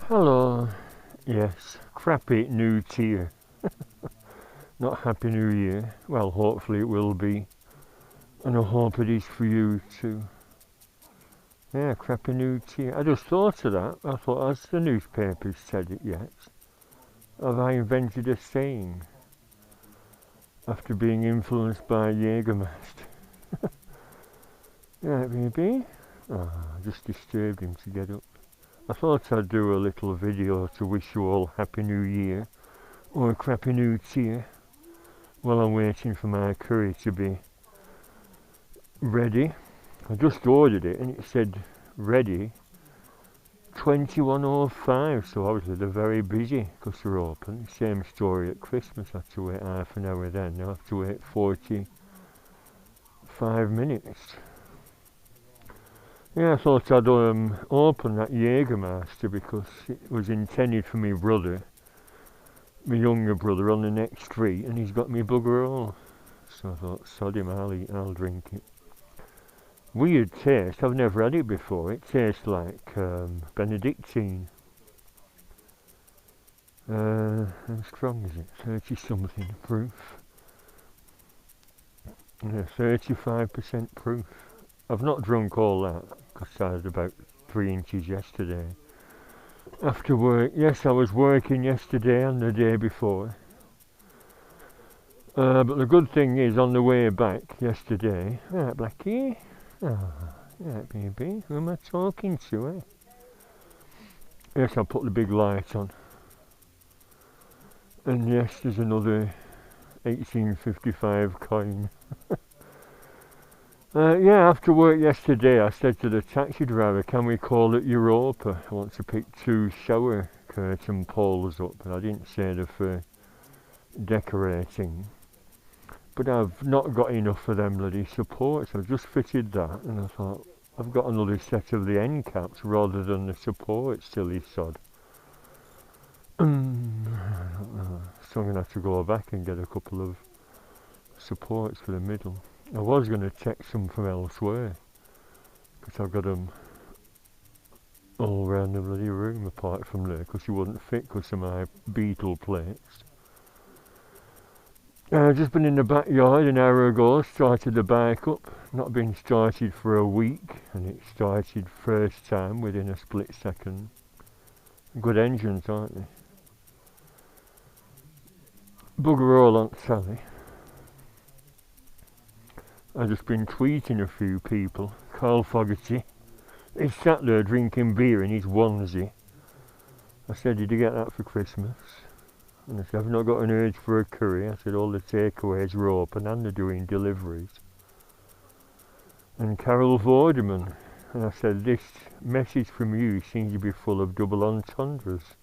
Hello. Yes, crappy new year. Not happy new year. Well, hopefully it will be. And I hope it is for you too. Yeah, crappy new year. I just thought of that. I thought, has the newspapers said it yet? Have I invented a saying after being influenced by Jägermeister? Yeah, maybe. Oh, I just disturbed him to get up. I thought I'd do a little video to wish you all Happy New Year or a crappy new year while I'm waiting for my curry to be ready. I just ordered it and it said ready 21:05, so obviously they're very busy because they're open. Same story at Christmas, I have to wait half an hour then. Now I have to wait 45 minutes. Yeah, I thought I'd open that Jägermeister because it was intended for me brother, my younger brother on the next street, and he's got me bugger all. So I thought, sod him, I'll drink it. Weird taste, I've never had it before. It tastes like Benedictine. How strong is it? 30 something proof. Yeah, 35% proof. I've not drunk all that because I had about 3 inches yesterday. After work, yes, I was working yesterday and the day before. But the good thing is, on the way back yesterday, right, Blackie? Oh, yeah, baby, who am I talking to, eh? Yes, I'll put the big light on. And yes, there's another 1855 coin. Yeah, after work yesterday, I said to the taxi driver, can we call it Europa? I want to pick 2 shower curtain poles up, but I didn't say they're for decorating. But I've not got enough of them bloody supports. I've just fitted that, and I thought, I've got another set of the end caps rather than the supports, silly sod. I don't know. So I'm going to have to go back and get a couple of supports for the middle. I was going to check some from elsewhere, because I've got them all around the bloody room apart from there, because you wouldn't fit because of my beetle plates. I've just been in the backyard an hour ago, started the bike up, not been started for a week, and it started first time within a split second. Good engines, aren't they? Bugger all on Sally. I've just been tweeting a few people. Carl Fogarty, he's sat there drinking beer in his onesie. I said, did you get that for Christmas? And I said, I've not got an urge for a curry. I said, all the takeaways are open and they're doing deliveries. And Carol Vorderman, and I said, this message from you seems to be full of double entendres.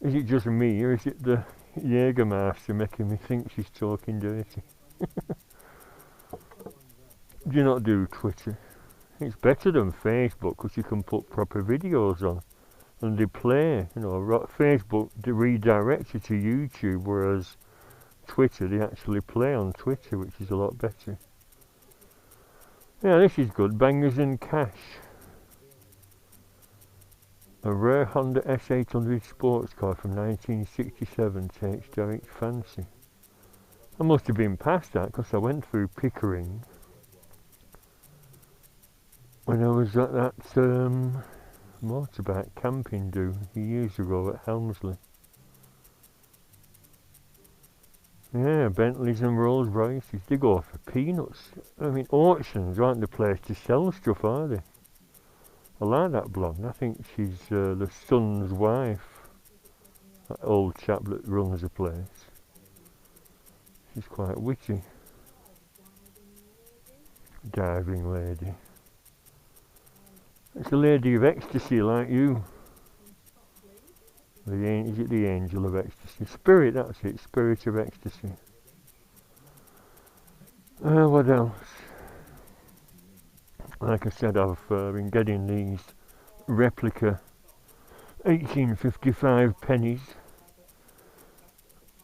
Is it just me, or is it the Jägermeister making me think she's talking dirty? Do you not do Twitter? It's better than Facebook because you can put proper videos on and they play. You know, Facebook redirects you to YouTube, whereas Twitter, they actually play on Twitter, which is a lot better. Yeah, this is good. Bangers and cash. A rare Honda S800 sports car from 1967 takes direct fancy. I must have been past that because I went through Pickering when I was at that motorbike camping do years ago at Helmsley. Yeah, Bentleys and Rolls Royces, they go for peanuts. I mean, auctions aren't the place to sell stuff, are they? I like that blonde. I think she's the son's wife, that old chap that runs the place. She's quite witty. Diving lady. It's a lady of ecstasy like you. Is it the angel of ecstasy? Spirit, that's it. Spirit of ecstasy. What else? Like I said, I've been getting these replica 1855 pennies.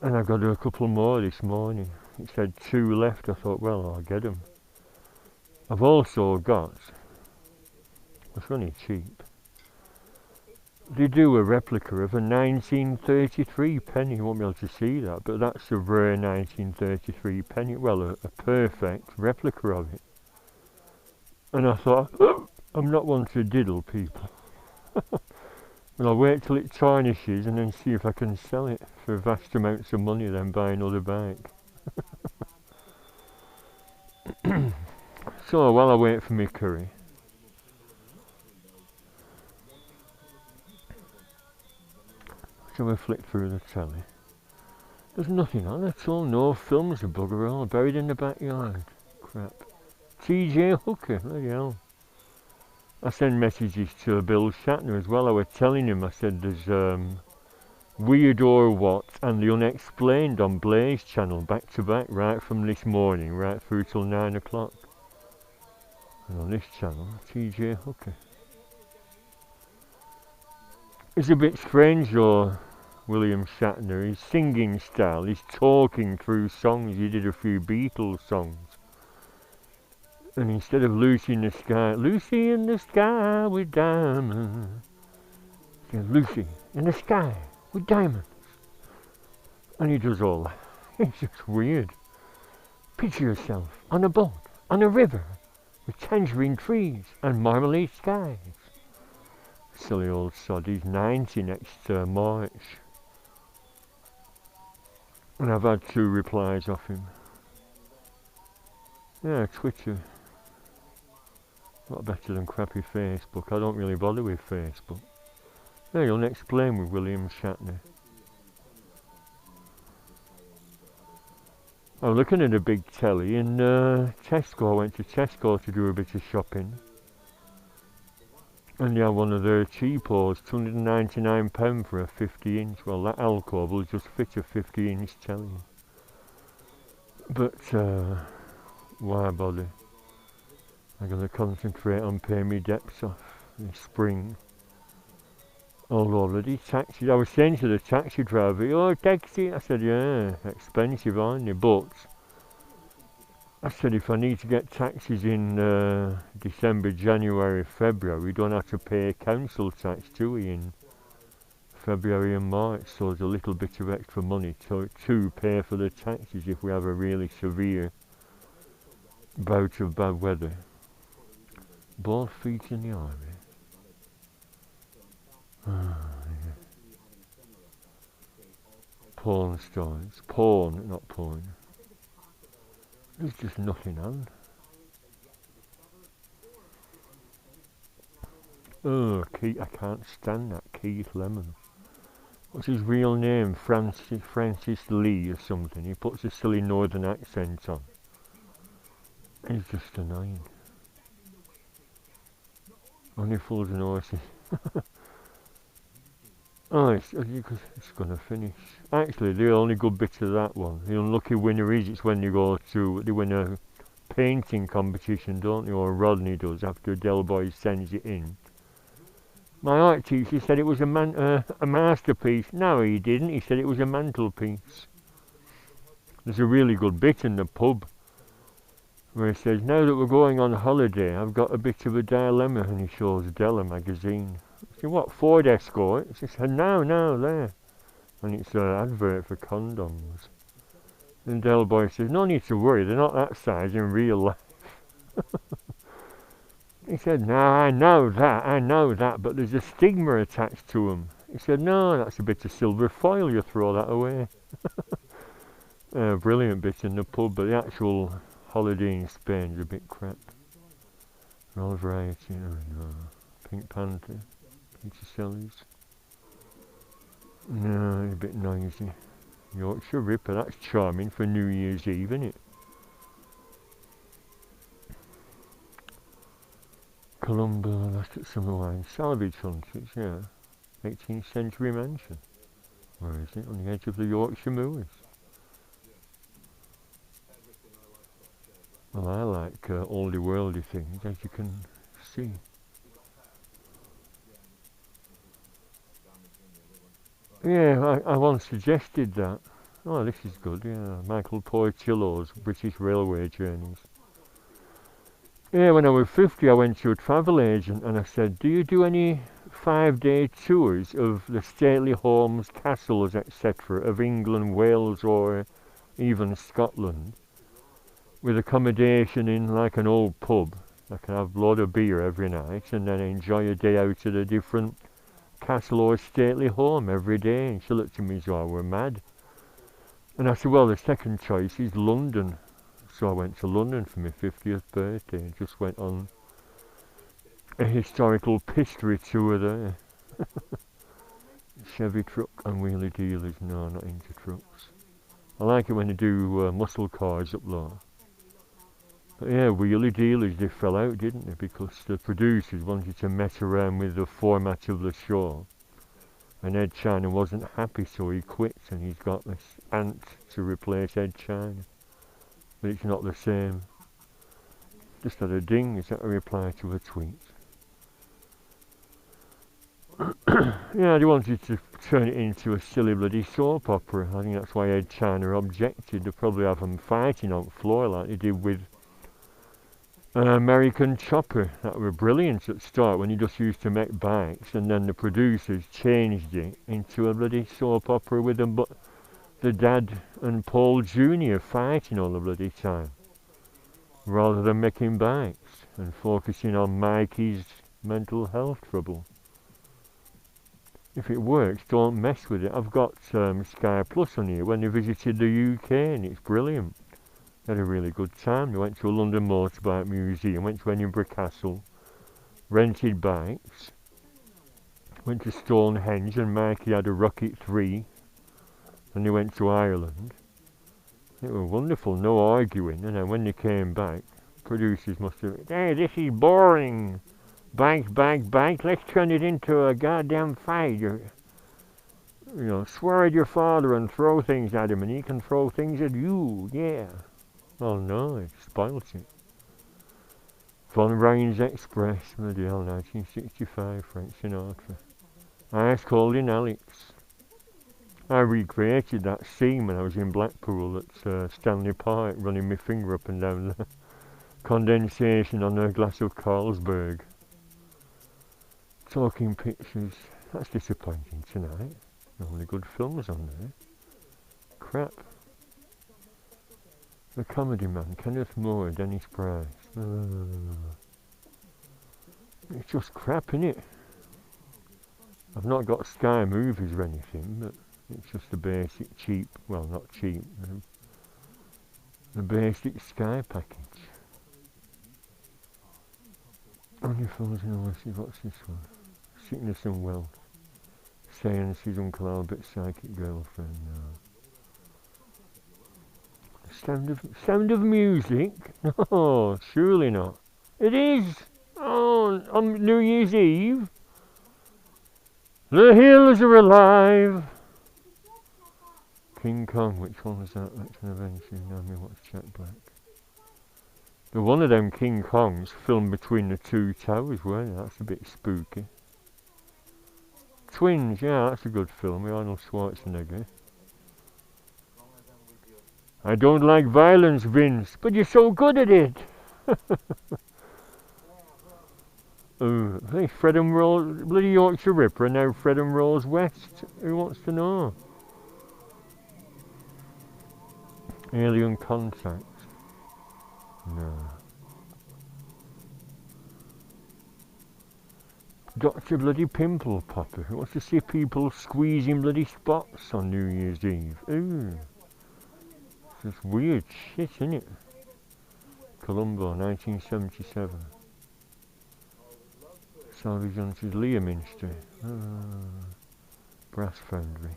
And I got a couple more this morning. It said 2 left. I thought, well, I'll get them. I've also got, it's only cheap, They do a replica of a 1933 penny. You won't be able to see that, but that's a rare 1933 penny. Well, a perfect replica of it. And I thought, oh, I'm not one to diddle people. And I'll wait till it tarnishes and then see if I can sell it for vast amounts of money, then buy another bike. So while I wait for my curry, shall we flick through the telly? There's nothing on at all, no films, a bugger all, buried in the backyard. Crap. TJ Hooker, bloody hell. I send messages to Bill Shatner as well. I was telling him, I said there's Weird or What and The Unexplained on Blaze channel, back to back, right from this morning, right through till 9 o'clock. And on this channel, TJ Hooker. It's a bit strange though, William Shatner, his singing style, his talking through songs. He did a few Beatles songs. And instead of Lucy in the Sky, Lucy in the sky with diamonds. He said, Lucy in the sky with diamonds. And he does all that. It's just weird. Picture yourself on a boat, on a river, with tangerine trees and marmalade skies. Silly old sod, he's 90 next March. And I've had 2 replies off him. Yeah, Twitter. A lot better than crappy Facebook. I don't really bother with Facebook. Yeah, you'll explain with William Shatner. I was looking at a big telly in Tesco. I went to Tesco to do a bit of shopping. And they had one of their cheapos, £299 for a 50-inch. Well, that alcove will just fit a 50-inch telly. But, why bother? I'm going to concentrate on paying my debts off this spring. Although the taxis, I was saying to the taxi driver, oh, taxi, I said, yeah, expensive, aren't they? But I said, if I need to get taxis in December, January, February, we don't have to pay council tax, do we, in February and March? So there's a little bit of extra money to pay for the taxis if we have a really severe bout of bad weather. Bald feet in the army. Porn stars. Porn, not porn. There's just nothing on. Oh, Keith, I can't stand that Keith Lemon. What's his real name? Francis Lee or something. He puts a silly northern accent on. He's just annoying. Only fools and horses. Oh, it's going to finish. Actually, the only good bit of that one, the unlucky winner is, it's when you go to, they win a painting competition, don't they, or Rodney does, after Del Boy sends it in. My art teacher said it was a masterpiece. No, he didn't. He said it was a mantelpiece. There's a really good bit in the pub where he says, now that we're going on holiday, I've got a bit of a dilemma, and he shows Della magazine. I said, what, Ford Escort? She said, no, there. And it's an advert for condoms. And Del Boy says, no need to worry, they're not that size in real life. He said, no, I know that, but there's a stigma attached to them. He said, no, that's a bit of silver foil, you throw that away. Brilliant bit in the pub, but the actual holiday in Spain's a bit crap. All variety, Pink Panther, Peter Sellers. No, a bit noisy. Yorkshire Ripper, that's charming for New Year's Eve, isn't it? Columba, last at summer wine, salvage hunters, yeah. 18th century mansion. Where is it? On the edge of the Yorkshire Moors. Well, I like oldie worldy things, as you can see. Yeah, I once suggested that. Oh, this is good, yeah. Michael Portillo's British Railway Journeys. Yeah, when I was 50, I went to a travel agent and I said, do you do any 5-day tours of the stately homes, castles, etc. of England, Wales, or even Scotland, with accommodation in like an old pub. I can have a lot of beer every night and then enjoy a day out at a different castle or stately home every day. And she looked at me as though I were mad. And I said, well, the second choice is London. So I went to London for my 50th birthday and just went on a historical history tour there. Chevy truck and wheelie dealers. No, not into trucks. I like it when they do muscle cars up there. But yeah, wheelie dealers, they fell out, didn't they? Because the producers wanted to mess around with the format of the show. And Ed China wasn't happy, so he quit, and he's got this ant to replace Ed China. But it's not the same. Just had a ding. Is that a reply to a tweet? Yeah, they wanted to turn it into a silly bloody soap opera. I think that's why Ed China objected. They'll probably have them fighting on the floor like they did with American Chopper. That were brilliant at the start when he just used to make bikes, and then the producers changed it into a bloody soap opera with them, but the dad and Paul Jr. fighting all the bloody time, rather than making bikes and focusing on Mikey's mental health trouble. If it works, don't mess with it. I've got Sky Plus on here when they visited the UK, and it's brilliant. They had a really good time. They went to a London motorbike museum, went to Edinburgh Castle, rented bikes, went to Stonehenge, and Mikey had a Rocket 3, and they went to Ireland. It was wonderful, no arguing, and then when they came back, producers must have, hey, this is boring. Bike, let's turn it into a goddamn fight. You know, swear at your father and throw things at him, and he can throw things at you, yeah. Oh no, it spoilt it. Von Ryan's Express, bloody hell, 1965, Frank Sinatra. Ice Cold in Alex. I recreated that scene when I was in Blackpool at Stanley Park, running my finger up and down the condensation on a glass of Carlsberg. Talking pictures. That's disappointing tonight. Only good films on there. Crap. The Comedy Man, Kenneth Moore, Dennis Price. It's just crap, innit? I've not got Sky Movies or anything, but it's just the basic cheap, well, not cheap, the basic Sky package. Only films in Odyssey, what's this one? Sickness and Wealth. Seances, Uncle Albert's Psychic Girlfriend, no. Sound of Music? No, surely not. It is! Oh, on New Year's Eve. The hills are alive. King Kong, which one was that? That's an adventure. Now me watch Jack Black. The one of them King Kongs filmed between the two towers, weren't it? That's a bit spooky. Twins, yeah, that's a good film with Arnold Schwarzenegger. I don't like violence, Vince, but you're so good at it. Hey, Fred and Rolls, bloody Yorkshire Ripper, and now Fred and Rolls West. Who wants to know? Alien Contact. No. Dr. Bloody Pimple Popper, who wants to see people squeezing bloody spots on New Year's Eve. Ooh. It's just weird shit, isn't it? Columbo, 1977. Salvage Johnson's Leominster. Brass Foundry.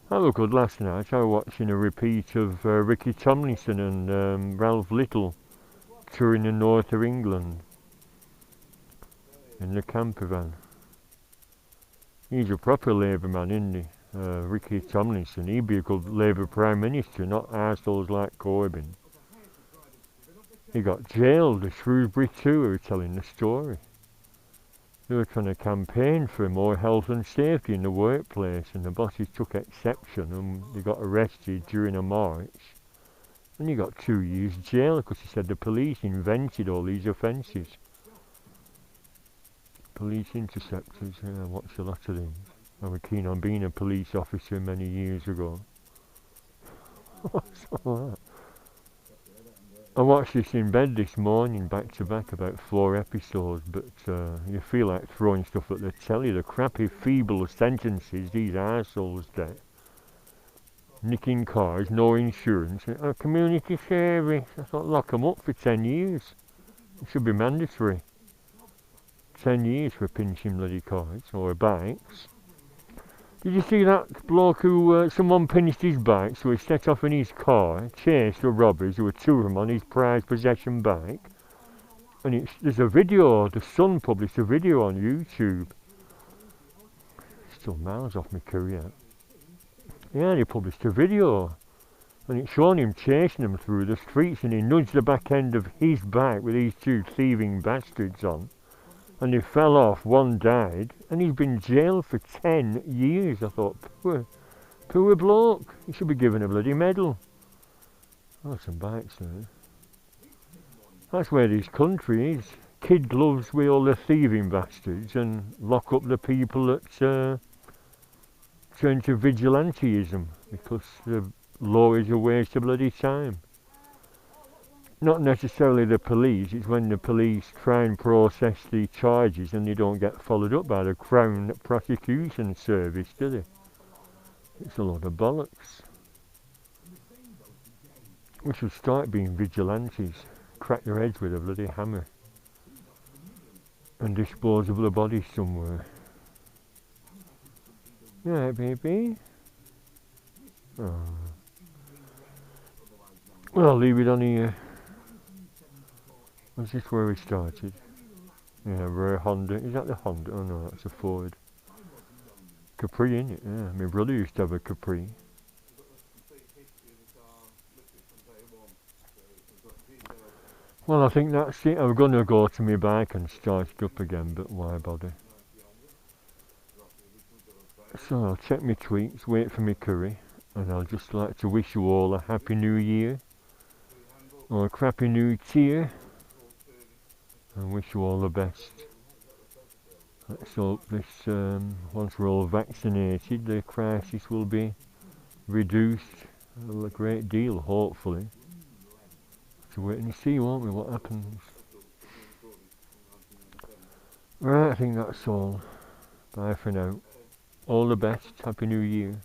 That looked good last night. I was watching a repeat of Ricky Tomlinson and Ralph Little touring the north of England in the camper van. He's a proper Labour man, isn't he? Ricky Tomlinson. He'd be a good Labour Prime Minister, not arseholes like Corbyn. He got jailed, the Shrewsbury Two were telling the story. They were trying to campaign for more health and safety in the workplace, and the bosses took exception and they got arrested during a march. And he got 2 years jail because he said the police invented all these offences. Police interceptors, yeah, I watched a lot of these. I was keen on being a police officer many years ago. What's all that? I watched this in bed this morning, back to back, about 4 episodes, but you feel like throwing stuff at the telly. The crappy, feeble sentences these arseholes get. Nicking cars, no insurance, community service. I thought, lock them up for 10 years. It should be mandatory. 10 years for pinching bloody cars, or bikes. Did you see that bloke who, someone pinched his bike, so he set off in his car, chased the robbers, who were 2 of them on his prized possession bike, and there's a video, the Sun published a video on YouTube. Still miles off my career. Yeah, he published a video, and it's showing him chasing them through the streets, and he nudged the back end of his bike with these 2 thieving bastards on. And they fell off, one died, and he's been jailed for 10 years. I thought, poor bloke, he should be given a bloody medal. Oh, some bikes there. That's where this country is. Kid gloves with all the thieving bastards and lock up the people that turn to vigilanteism because the law is a waste of bloody time. Not necessarily the police, it's when the police try and process the charges and they don't get followed up by the Crown Prosecution Service, do they? It's a lot of bollocks. We should start being vigilantes, crack their heads with a bloody hammer and dispose of the bodies somewhere. Yeah, baby. Oh. Well, I'll leave it on here. Was this where we started? Yeah, we're a Honda. Is that the Honda? Oh no, that's a Ford. Capri, innit? Yeah, my brother used to have a Capri. Well, I think that's it. I'm going to go to my bike and start it up again, but why bother? So I'll check my tweets, wait for my curry, and I'll just like to wish you all a happy new year, or a crappy new year. I wish you all the best. Let's hope this, once we're all vaccinated, the crisis will be reduced a great deal, hopefully. So wait and see, won't we, what happens. Right, I think that's all. Bye for now. All the best, Happy New Year.